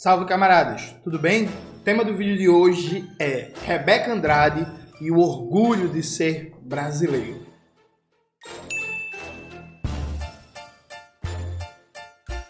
Salve, camaradas! Tudo bem? O tema do vídeo de hoje é Rebeca Andrade e o orgulho de ser brasileiro.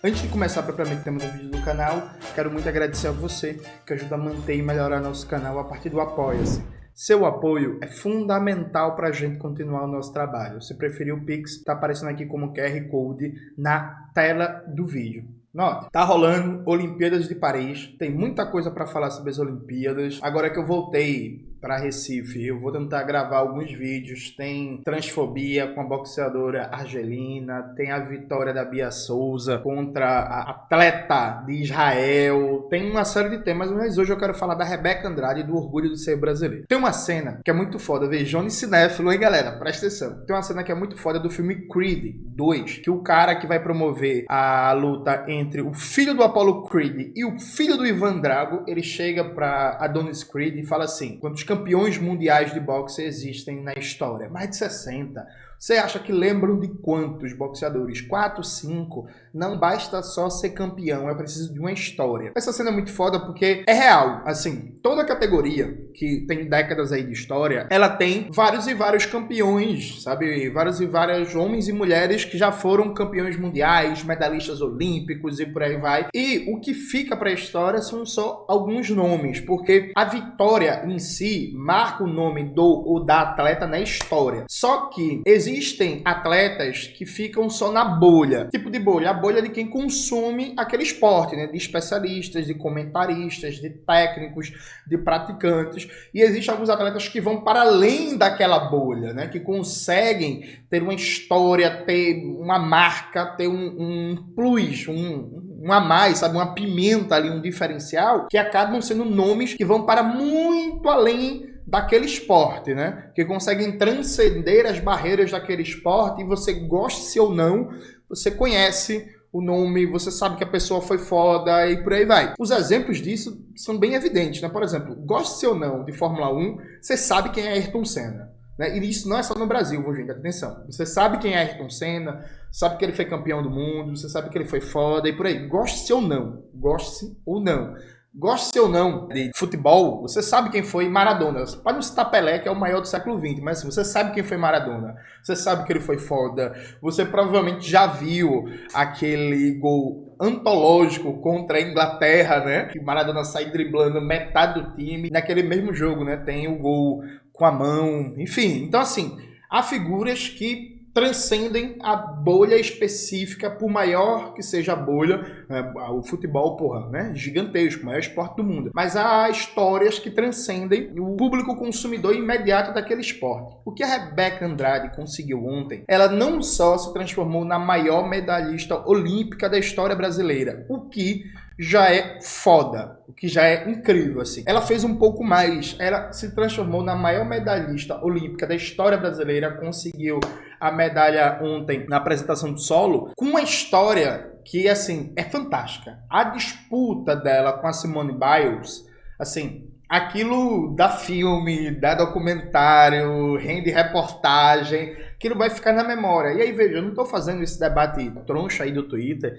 Antes de começar propriamente o tema do vídeo do canal, quero muito agradecer a você que ajuda a manter e melhorar nosso canal a partir do Apoia-se. Seu apoio é fundamental para a gente continuar o nosso trabalho. Se preferir o Pix, está aparecendo aqui como QR Code na tela do vídeo. Note, tá rolando Olimpíadas de Paris, tem muita coisa para falar sobre as Olimpíadas. Agora que eu voltei para Recife, eu vou tentar gravar alguns vídeos. Tem transfobia com a boxeadora argelina, tem a vitória da Bia Souza contra a atleta de Israel, tem uma série de temas, mas hoje eu quero falar da Rebeca Andrade e do orgulho de ser brasileiro. Tem uma cena que é muito foda, vejam cinéfilo, hein galera, presta atenção. Tem uma cena que é muito foda do filme Creed 2, que o cara que vai promover a luta entre o filho do Apollo Creed e o filho do Ivan Drago, ele chega pra Adonis Creed e fala assim: quantos campeões mundiais de boxe existem na história? Mais de 60. Você acha que lembram de quantos boxeadores? 4, 5? Não basta só ser campeão, é preciso de uma história. Essa cena é muito foda porque é real. Assim, toda categoria que tem décadas aí de história, ela tem vários e vários campeões, sabe? Vários e vários homens e mulheres que já foram campeões mundiais, medalhistas olímpicos e por aí vai. E o que fica para a história são só alguns nomes, porque a vitória em si marca o nome do ou da atleta na história. Só que existem atletas que ficam só na bolha. Tipo de bolha? A bolha de quem consome aquele esporte, né? De especialistas, de comentaristas, de técnicos, de praticantes. E existem alguns atletas que vão para além daquela bolha, né? Que conseguem ter uma história, ter uma marca, ter um plus, um a mais, sabe? Uma pimenta ali, um diferencial, que acabam sendo nomes que vão para muito além daquele esporte, né? Que conseguem transcender as barreiras daquele esporte e você goste ou não, você conhece o nome, você sabe que a pessoa foi foda e por aí vai. Os exemplos disso são bem evidentes, né? Por exemplo, goste ou não de Fórmula 1, você sabe quem é Ayrton Senna, né? E isso não é só no Brasil, gente, atenção. Você sabe quem é Ayrton Senna, sabe que ele foi campeão do mundo, você sabe que ele foi foda e por aí. Goste ou não, goste ou não. Goste ou não de futebol, você sabe quem foi Maradona. Você pode não citar Pelé, que é o maior do século XX, mas você sabe quem foi Maradona. Você sabe que ele foi foda. Você provavelmente já viu aquele gol antológico contra a Inglaterra, né? Que Maradona sai driblando metade do time. Naquele mesmo jogo, né? Tem o gol com a mão. Enfim, então assim, há figuras que transcendem a bolha específica, por maior que seja a bolha. O futebol, porra, né? Gigantesco, o maior esporte do mundo. Mas há histórias que transcendem o público consumidor imediato daquele esporte. O que a Rebeca Andrade conseguiu ontem, ela não só se transformou na maior medalhista olímpica da história brasileira, o que já é foda, o que já é incrível, assim. Ela fez um pouco mais, ela se transformou na maior medalhista olímpica da história brasileira, conseguiu a medalha ontem na apresentação do solo, com uma história que, assim, é fantástica. A disputa dela com a Simone Biles, assim, aquilo dá filme, dá documentário, rende reportagem, aquilo vai ficar na memória. E aí, veja, eu não tô fazendo esse debate troncho aí do Twitter,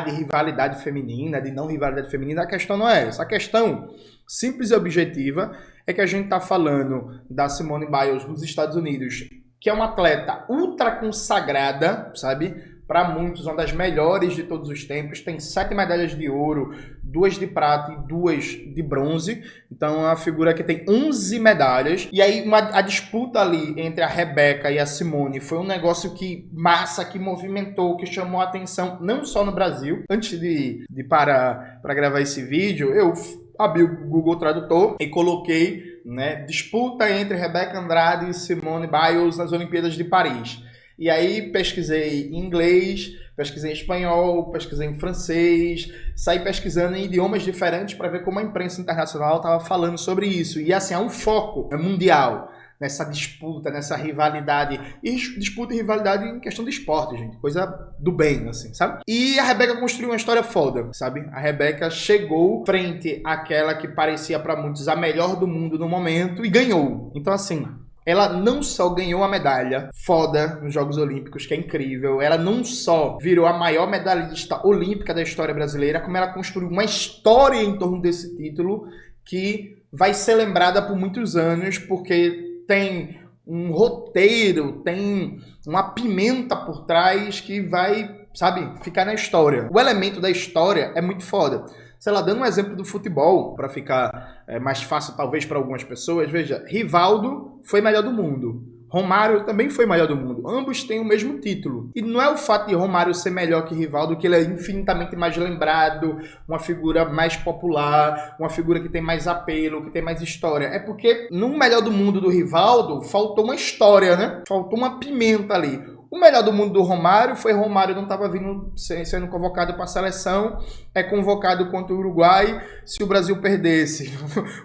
de rivalidade feminina, de não rivalidade feminina, a questão não é essa. A questão simples e objetiva é que a gente tá falando da Simone Biles nos Estados Unidos, que é uma atleta ultra consagrada, sabe? Para muitos, uma das melhores de todos os tempos. Tem 7 medalhas de ouro, 2 de prata e 2 de bronze. Então é uma figura que tem 11 medalhas. E aí a disputa ali entre a Rebeca e a Simone foi um negócio que massa, que movimentou, que chamou a atenção, não só no Brasil. Antes de parar para gravar esse vídeo, eu abri o Google Tradutor e coloquei, né, disputa entre Rebeca Andrade e Simone Biles nas Olimpíadas de Paris. E aí pesquisei em inglês, pesquisei em espanhol, pesquisei em francês, saí pesquisando em idiomas diferentes para ver como a imprensa internacional estava falando sobre isso. E assim, há um foco mundial nessa disputa, nessa rivalidade. E disputa e rivalidade em questão de esporte, gente. Coisa do bem, assim, sabe? E a Rebeca construiu uma história foda, sabe? A Rebeca chegou frente àquela que parecia para muitos a melhor do mundo no momento e ganhou. Então, assim, ela não só ganhou uma medalha foda nos Jogos Olímpicos, que é incrível, ela não só virou a maior medalhista olímpica da história brasileira, como ela construiu uma história em torno desse título que vai ser lembrada por muitos anos, porque tem um roteiro, tem uma pimenta por trás que vai, sabe, ficar na história. O elemento da história é muito foda. Sei lá, dando um exemplo do futebol, para ficar mais fácil talvez para algumas pessoas, veja, Rivaldo foi melhor do mundo. Romário também foi melhor do mundo. Ambos têm o mesmo título. E não é o fato de Romário ser melhor que Rivaldo que ele é infinitamente mais lembrado, uma figura mais popular, uma figura que tem mais apelo, que tem mais história. É porque no melhor do mundo do Rivaldo faltou uma história, né? Faltou uma pimenta ali. O melhor do mundo do Romário foi Romário não estava sendo convocado para a seleção, é convocado contra o Uruguai. Se o Brasil perdesse,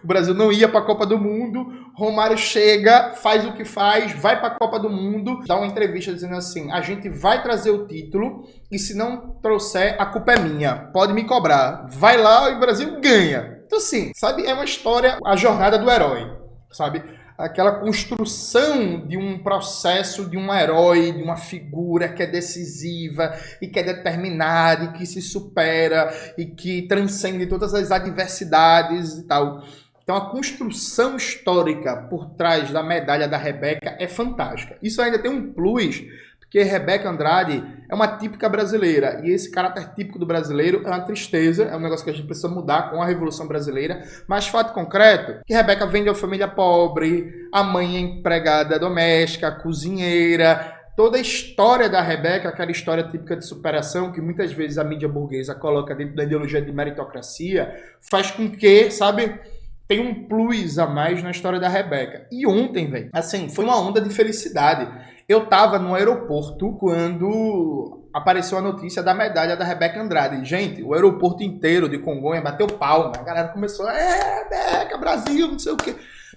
o Brasil não ia para a Copa do Mundo. Romário chega, faz o que faz, vai para a Copa do Mundo, dá uma entrevista dizendo assim: a gente vai trazer o título e se não trouxer, a culpa é minha, pode me cobrar. Vai lá e o Brasil ganha. Então assim, sabe, é uma história, a jornada do herói, sabe? Aquela construção de um processo, de um herói, de uma figura que é decisiva e que é determinada e que se supera e que transcende todas as adversidades e tal. Então a construção histórica por trás da medalha da Rebeca é fantástica. Isso ainda tem um plus, porque Rebeca Andrade é uma típica brasileira, e esse caráter típico do brasileiro é uma tristeza, é um negócio que a gente precisa mudar com a Revolução Brasileira, mas fato concreto, que Rebeca vem de uma família pobre, a mãe é empregada doméstica, cozinheira, toda a história da Rebeca, aquela história típica de superação, que muitas vezes a mídia burguesa coloca dentro da ideologia de meritocracia, faz com que, sabe, tem um plus a mais na história da Rebeca. E ontem, velho, assim, foi uma onda de felicidade. Eu tava no aeroporto quando apareceu a notícia da medalha da Rebeca Andrade. Gente, o aeroporto inteiro de Congonha bateu palma. A galera começou, Rebeca, Brasil, não sei o quê.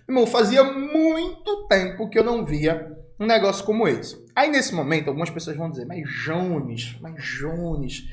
Irmão, fazia muito tempo que eu não via um negócio como esse. Aí, nesse momento, algumas pessoas vão dizer, mas Jones,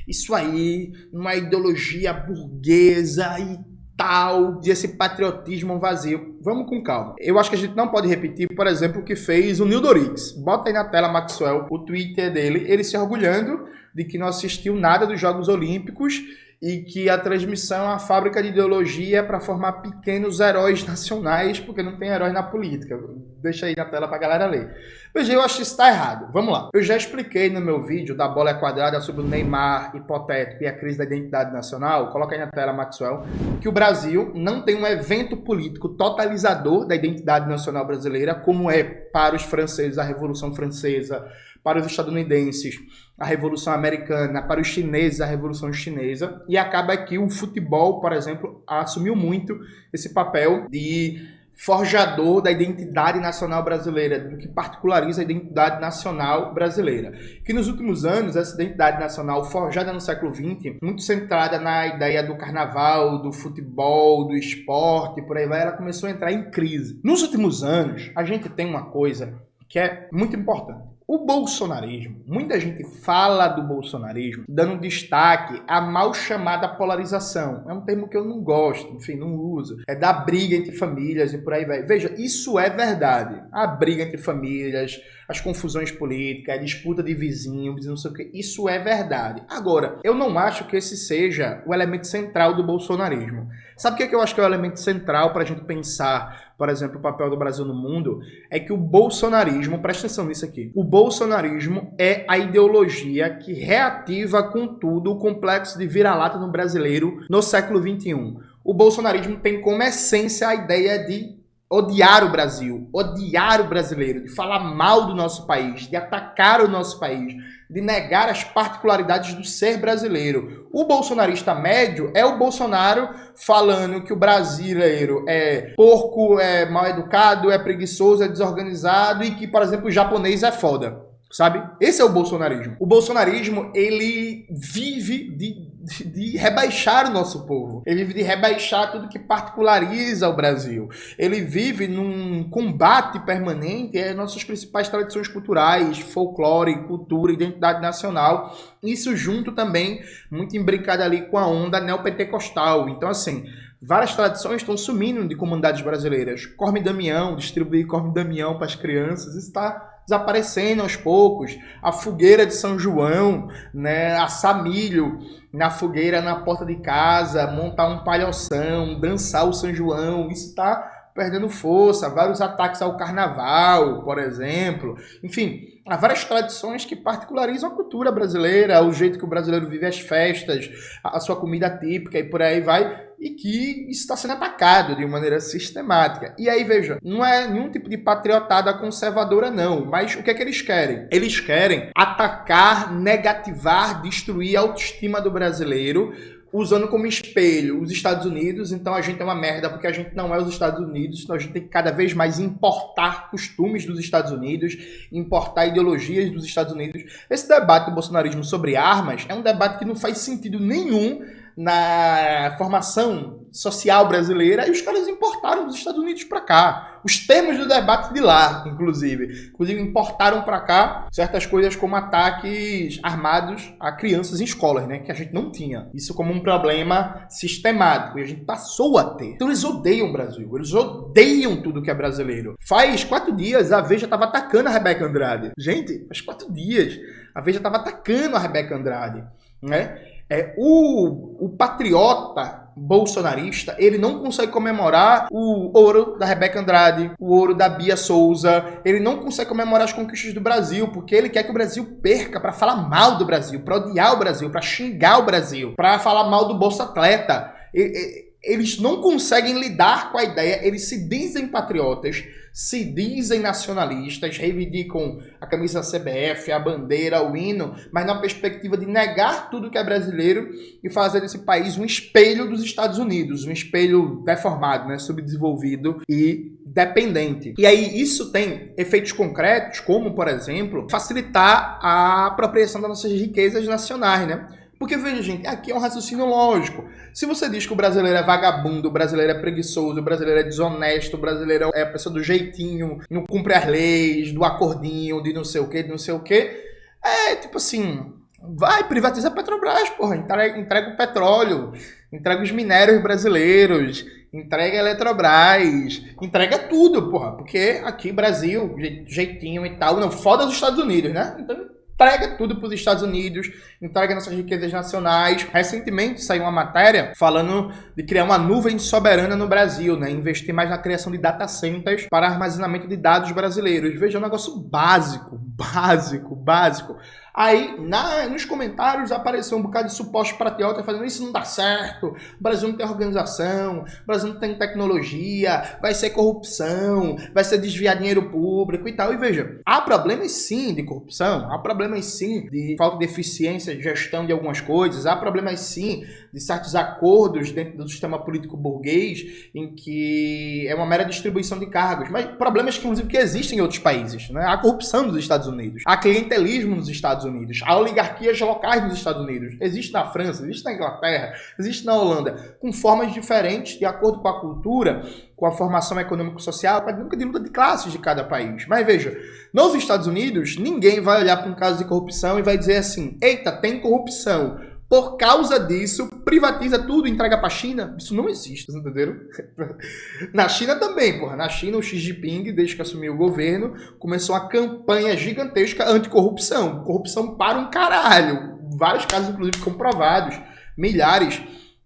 isso aí, uma ideologia burguesa e tal, desse patriotismo vazio. Vamos com calma. Eu acho que a gente não pode repetir, por exemplo, o que fez o Nildo Orix. Bota aí na tela, Maxwell, o Twitter dele, ele se orgulhando de que não assistiu nada dos Jogos Olímpicos e que a transmissão é uma fábrica de ideologia para formar pequenos heróis nacionais, porque não tem heróis na política. Deixa aí na tela pra galera ler. Veja, eu acho que isso tá errado. Vamos lá. Eu já expliquei no meu vídeo da bola quadrada sobre o Neymar hipotético e a crise da identidade nacional. Coloca aí na tela, Maxwell, que o Brasil não tem um evento político totalizador da identidade nacional brasileira, como é para os franceses a Revolução Francesa, para os estadunidenses a Revolução Americana, para os chineses a Revolução Chinesa, e acaba que o futebol, por exemplo, assumiu muito esse papel de forjador da identidade nacional brasileira, do que particulariza a identidade nacional brasileira. Que nos últimos anos, essa identidade nacional forjada no século XX, muito centrada na ideia do carnaval, do futebol, do esporte, por aí vai, ela começou a entrar em crise. Nos últimos anos, a gente tem uma coisa que é muito importante. O bolsonarismo, muita gente fala do bolsonarismo dando destaque à mal chamada polarização. É um termo que eu não gosto, enfim, não uso. É da briga entre famílias e por aí vai. Veja, isso é verdade. A briga entre famílias, as confusões políticas, a disputa de vizinhos, não sei o que, isso é verdade. Agora, eu não acho que esse seja o elemento central do bolsonarismo. Sabe o que eu acho que é o elemento central para a gente pensar, por exemplo, o papel do Brasil no mundo? É que o bolsonarismo, presta atenção nisso aqui, o bolsonarismo é a ideologia que reativa com tudo o complexo de vira-lata no brasileiro no século XXI. O bolsonarismo tem como essência a ideia de odiar o Brasil, odiar o brasileiro, de falar mal do nosso país, de atacar o nosso país, de negar as particularidades do ser brasileiro. O bolsonarista médio é o Bolsonaro falando que o brasileiro é porco, é mal educado, é preguiçoso, é desorganizado e que, por exemplo, o japonês é foda. Sabe? Esse é o bolsonarismo. O bolsonarismo, ele vive de de rebaixar o nosso povo. Ele vive de rebaixar tudo que particulariza o Brasil. Ele vive num combate permanente às nossas principais tradições culturais, folclore, cultura, identidade nacional. Isso junto também, muito imbricado ali com a onda neopentecostal. Então, assim, várias tradições estão sumindo de comunidades brasileiras. Corme Damião, distribuir Corme Damião para as crianças, isso está desaparecendo aos poucos. A fogueira de São João, né? Assar milho na fogueira na porta de casa, montar um palhoção, dançar o São João, isso está perdendo força. Vários ataques ao carnaval, por exemplo. Enfim, há várias tradições que particularizam a cultura brasileira, o jeito que o brasileiro vive as festas, a sua comida típica e por aí vai, e que isso está sendo atacado de maneira sistemática. E aí, veja, não é nenhum tipo de patriotada conservadora, não, mas o que é que eles querem? Eles querem atacar, negativar, destruir a autoestima do brasileiro, usando como espelho os Estados Unidos. Então a gente é uma merda porque a gente não é os Estados Unidos, então a gente tem que cada vez mais importar costumes dos Estados Unidos, importar ideologias dos Estados Unidos. Esse debate do bolsonarismo sobre armas é um debate que não faz sentido nenhum na formação social brasileira, e os caras importaram dos Estados Unidos para cá. Os temas do debate de lá, inclusive importaram para cá certas coisas como ataques armados a crianças em escolas, né, que a gente não tinha. Isso como um problema sistemático, e a gente passou a ter. Então eles odeiam o Brasil, eles odeiam tudo que é brasileiro. Faz 4 dias a Veja estava atacando a Rebeca Andrade. Gente, faz 4 dias a Veja estava atacando a Rebeca Andrade, né? O patriota bolsonarista, ele não consegue comemorar o ouro da Rebeca Andrade, o ouro da Bia Souza, ele não consegue comemorar as conquistas do Brasil, porque ele quer que o Brasil perca para falar mal do Brasil, para odiar o Brasil, para xingar o Brasil, para falar mal do Bolsa Atleta. Eles não conseguem lidar com a ideia, eles se dizem patriotas, se dizem nacionalistas, reivindicam a camisa da CBF, a bandeira, o hino, mas na perspectiva de negar tudo que é brasileiro e fazer desse país um espelho dos Estados Unidos, um espelho deformado, né, subdesenvolvido e dependente. E aí isso tem efeitos concretos, como, por exemplo, facilitar a apropriação das nossas riquezas nacionais, né? Porque, veja, gente, aqui é um raciocínio lógico. Se você diz que o brasileiro é vagabundo, o brasileiro é preguiçoso, o brasileiro é desonesto, o brasileiro é a pessoa do jeitinho, não cumpre as leis, do acordinho, de não sei o quê, tipo assim, vai, privatiza a Petrobras, porra, entrega o petróleo, entrega os minérios brasileiros, entrega a Eletrobras, entrega tudo, porra, porque aqui, Brasil, jeitinho e tal, não, foda os Estados Unidos, né? Então, entrega tudo para os Estados Unidos, entrega nossas riquezas nacionais. Recentemente saiu uma matéria falando de criar uma nuvem soberana no Brasil, né? Investir mais na criação de data centers para armazenamento de dados brasileiros. Veja, é um negócio básico. Aí, nos comentários, apareceu um bocado de supostos patriotas fazendo isso não dá certo, o Brasil não tem organização, o Brasil não tem tecnologia, vai ser corrupção, vai ser desviar dinheiro público e tal. E veja, há problemas sim de corrupção, há problemas sim de falta de eficiência de gestão de algumas coisas, há problemas sim de certos acordos dentro do sistema político burguês em que é uma mera distribuição de cargos, mas problemas que, inclusive, que existem em outros países, né? Há corrupção nos Estados Unidos, há clientelismo nos Estados Unidos, há oligarquias locais nos Estados Unidos, existe na França, existe na Inglaterra, existe na Holanda, com formas diferentes, de acordo com a cultura, com a formação econômico-social, com a dinâmica de luta de classes de cada país. Mas veja, nos Estados Unidos, ninguém vai olhar para um caso de corrupção e vai dizer assim, eita, tem corrupção, por causa disso, privatiza tudo e entrega para a China. Isso não existe, vocês entenderam? Na China também, porra. Na China, o Xi Jinping, desde que assumiu o governo, começou uma campanha gigantesca anticorrupção. Corrupção para um caralho. Vários casos, inclusive, comprovados. Milhares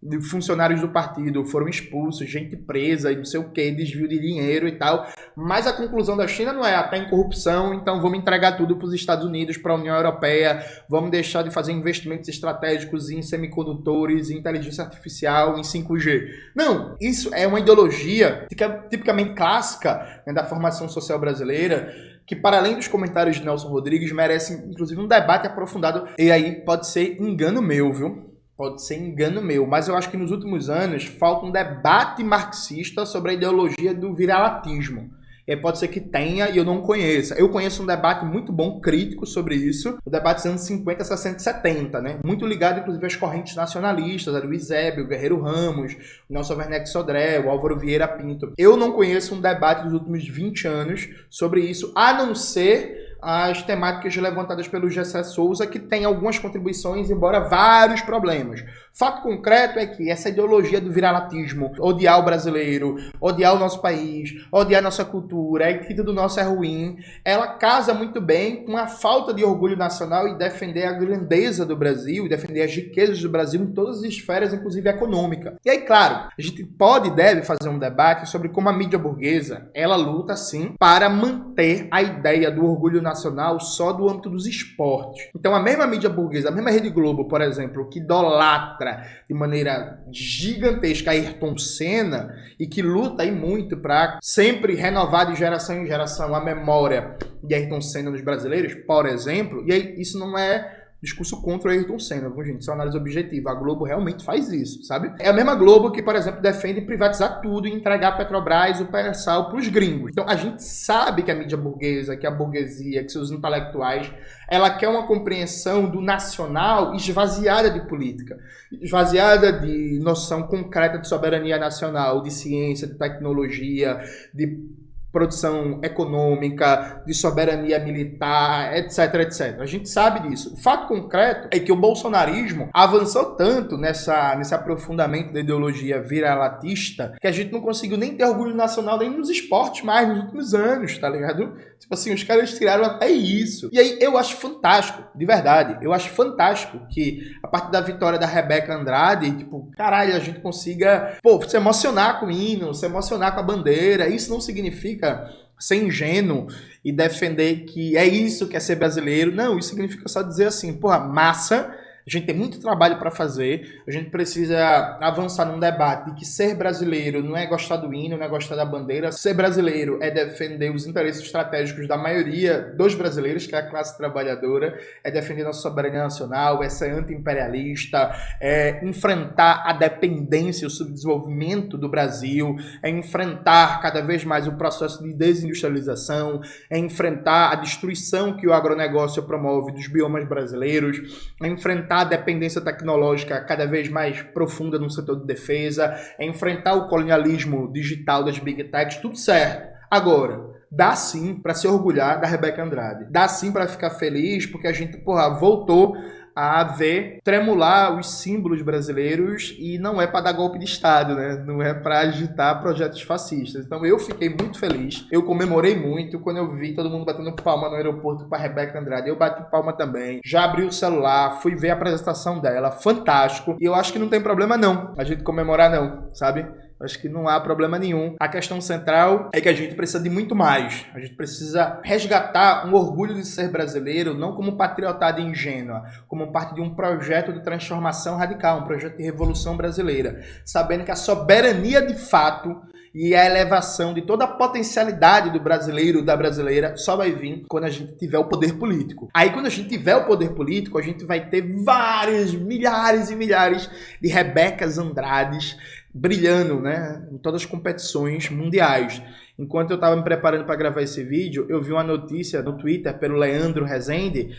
de funcionários do partido foram expulsos, gente presa e não sei o que, desvio de dinheiro e tal. Mas a conclusão da China não é, tem corrupção, então vamos entregar tudo para os Estados Unidos, para a União Europeia, vamos deixar de fazer investimentos estratégicos em semicondutores, em inteligência artificial, em 5G. Não, isso é uma ideologia tipicamente clássica, né, da formação social brasileira, que, para além dos comentários de Nelson Rodrigues, merece, inclusive, um debate aprofundado. E aí pode ser engano meu, viu? Pode ser engano meu, mas eu acho que nos últimos anos falta um debate marxista sobre a ideologia do viralatismo. E aí pode ser que tenha e eu não conheça. Eu conheço um debate muito bom, crítico sobre isso, o debate dos anos 50, 60 e 70, né? Muito ligado, inclusive, às correntes nacionalistas, a do Eusébio, o Guerreiro Ramos, o Nelson Werneck Sodré, o Álvaro Vieira Pinto. Eu não conheço um debate dos últimos 20 anos sobre isso, a não ser as temáticas levantadas pelo Gessé Souza, que tem algumas contribuições, embora vários problemas. Fato concreto é que essa ideologia do viralatismo, odiar o brasileiro, odiar o nosso país, odiar a nossa cultura, e que tudo nosso é ruim, ela casa muito bem com a falta de orgulho nacional e defender a grandeza do Brasil, e defender as riquezas do Brasil em todas as esferas, inclusive econômica. E aí, claro, a gente pode e deve fazer um debate sobre como a mídia burguesa, ela luta, sim, para manter a ideia do orgulho nacional só do âmbito dos esportes. Então, a mesma mídia burguesa, a mesma Rede Globo, por exemplo, que idolatra de maneira gigantesca Ayrton Senna e que luta aí muito para sempre renovar de geração em geração a memória de Ayrton Senna nos brasileiros, por exemplo, e aí isso não é discurso contra o Ayrton Senna, viu, gente? Isso é uma análise objetiva. A Globo realmente faz isso, sabe? É a mesma Globo que, por exemplo, defende privatizar tudo e entregar a Petrobras, o pré-sal pros gringos. Então, a gente sabe que a mídia burguesa, que a burguesia, que seus intelectuais, ela quer uma compreensão do nacional esvaziada de política, esvaziada de noção concreta de soberania nacional, de ciência, de tecnologia, de produção econômica, de soberania militar, etc, etc. A gente sabe disso. O fato concreto é que o bolsonarismo avançou tanto nesse aprofundamento da ideologia viralatista que a gente não conseguiu nem ter orgulho nacional nem nos esportes mais nos últimos anos, tá ligado? Tipo assim, os caras tiraram até isso. E aí eu acho fantástico, de verdade, eu acho fantástico que a partir da vitória da Rebeca Andrade, tipo, caralho, a gente consiga, se emocionar com o hino, se emocionar com a bandeira. Isso não significa ser ingênuo e defender que é isso que é ser brasileiro. Não, isso significa só dizer assim, massa, a gente tem muito trabalho para fazer, a gente precisa avançar num debate de que ser brasileiro não é gostar do hino, não é gostar da bandeira. Ser brasileiro é defender os interesses estratégicos da maioria dos brasileiros, que é a classe trabalhadora, é defender nossa soberania nacional, é ser anti-imperialista, é enfrentar a dependência, o subdesenvolvimento do Brasil, é enfrentar cada vez mais o processo de desindustrialização, é enfrentar a destruição que o agronegócio promove dos biomas brasileiros, é enfrentar a dependência tecnológica cada vez mais profunda no setor de defesa, é enfrentar o colonialismo digital das big techs, tudo certo. Agora, dá sim para se orgulhar da Rebeca Andrade. Dá sim para ficar feliz porque a gente, voltou a ver tremular os símbolos brasileiros e não é para dar golpe de Estado, né? Não é para agitar projetos fascistas. Então eu fiquei muito feliz, eu comemorei muito quando eu vi todo mundo batendo palma no aeroporto para Rebeca Andrade. Eu bati palma também, já abri o celular, fui ver a apresentação dela, fantástico. E eu acho que não tem problema não, a gente comemorar não, sabe? Acho que não há problema nenhum. A questão central é que a gente precisa de muito mais. A gente precisa resgatar um orgulho de ser brasileiro, não como patriotada ingênua, como parte de um projeto de transformação radical, um projeto de revolução brasileira, sabendo que a soberania de fato e a elevação de toda a potencialidade do brasileiro, da brasileira, só vai vir quando a gente tiver o poder político. Aí, quando a gente tiver o poder político, a gente vai ter vários, milhares e milhares de Rebecas Andrades brilhando, né, em todas as competições mundiais. Enquanto eu estava me preparando para gravar esse vídeo, eu vi uma notícia no Twitter pelo Leandro Rezende,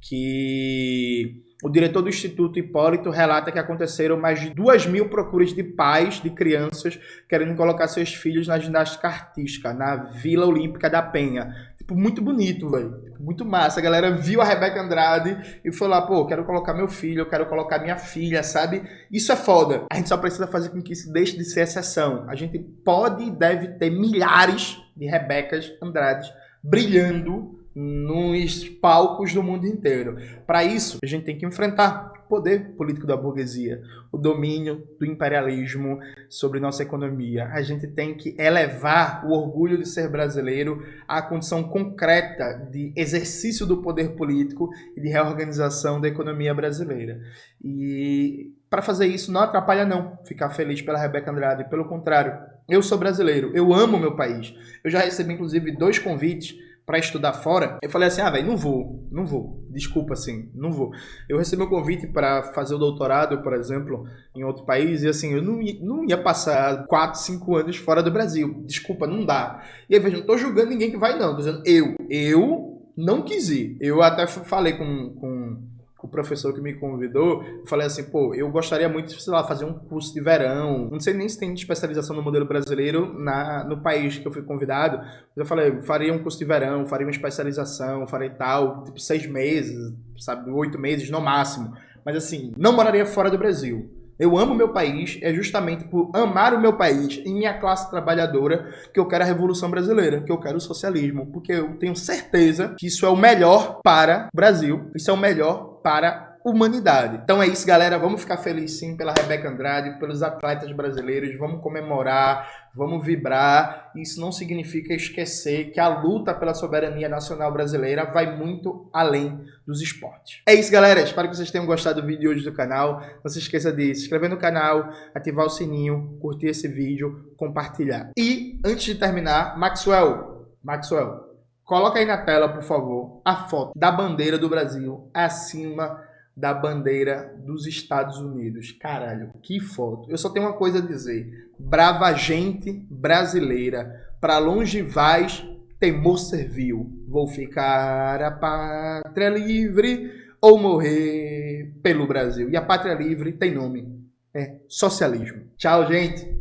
que o diretor do Instituto Hipólito relata que aconteceram mais de 2.000 procuras de pais de crianças querendo colocar seus filhos na ginástica artística, na Vila Olímpica da Penha. Tipo, muito bonito, velho. Muito massa. A galera viu a Rebeca Andrade e foi lá, quero colocar meu filho, eu quero colocar minha filha, sabe? Isso é foda. A gente só precisa fazer com que isso deixe de ser exceção. A gente pode e deve ter milhares de Rebecas Andrades brilhando nos palcos do mundo inteiro. Para isso, a gente tem que enfrentar o poder político da burguesia, o domínio do imperialismo sobre nossa economia. A gente tem que elevar o orgulho de ser brasileiro à condição concreta de exercício do poder político e de reorganização da economia brasileira. E para fazer isso não atrapalha não ficar feliz pela Rebeca Andrade, pelo contrário, eu sou brasileiro, eu amo meu país. Eu já recebi inclusive 2 convites para estudar fora, eu falei assim, velho, não vou, desculpa, assim, não vou. Eu recebi um convite para fazer o doutorado, por exemplo, em outro país, e assim, eu não ia passar 4, 5 anos fora do Brasil, desculpa, não dá. E aí, veja, não tô julgando ninguém que vai não, tô dizendo, eu não quis ir. Eu até falei com o professor que me convidou, eu falei assim, pô, eu gostaria muito de, sei lá, fazer um curso de verão, não sei nem se tem especialização no modelo brasileiro no país que eu fui convidado, mas eu falei, eu faria um curso de verão, faria uma especialização, faria tal, tipo 6 meses, sabe, 8 meses no máximo, mas assim, não moraria fora do Brasil. Eu amo meu país, é justamente por amar o meu país e minha classe trabalhadora que eu quero a Revolução Brasileira, que eu quero o socialismo, porque eu tenho certeza que isso é o melhor para o Brasil, isso é o melhor para a humanidade. Então é isso, galera, vamos ficar felizes sim pela Rebeca Andrade, pelos atletas brasileiros, vamos comemorar, vamos vibrar. Isso não significa esquecer que a luta pela soberania nacional brasileira vai muito além dos esportes. É isso, galera. Espero que vocês tenham gostado do vídeo de hoje do canal. Não se esqueça de se inscrever no canal, ativar o sininho, curtir esse vídeo, compartilhar. E, antes de terminar, Maxwell, coloca aí na tela, por favor, a foto da bandeira do Brasil acima da bandeira dos Estados Unidos. Caralho, que foto. Eu só tenho uma coisa a dizer. Brava gente brasileira, pra longe vais, temor servil. Vou ficar a pátria livre ou morrer pelo Brasil. E a pátria livre tem nome. É socialismo. Tchau, gente.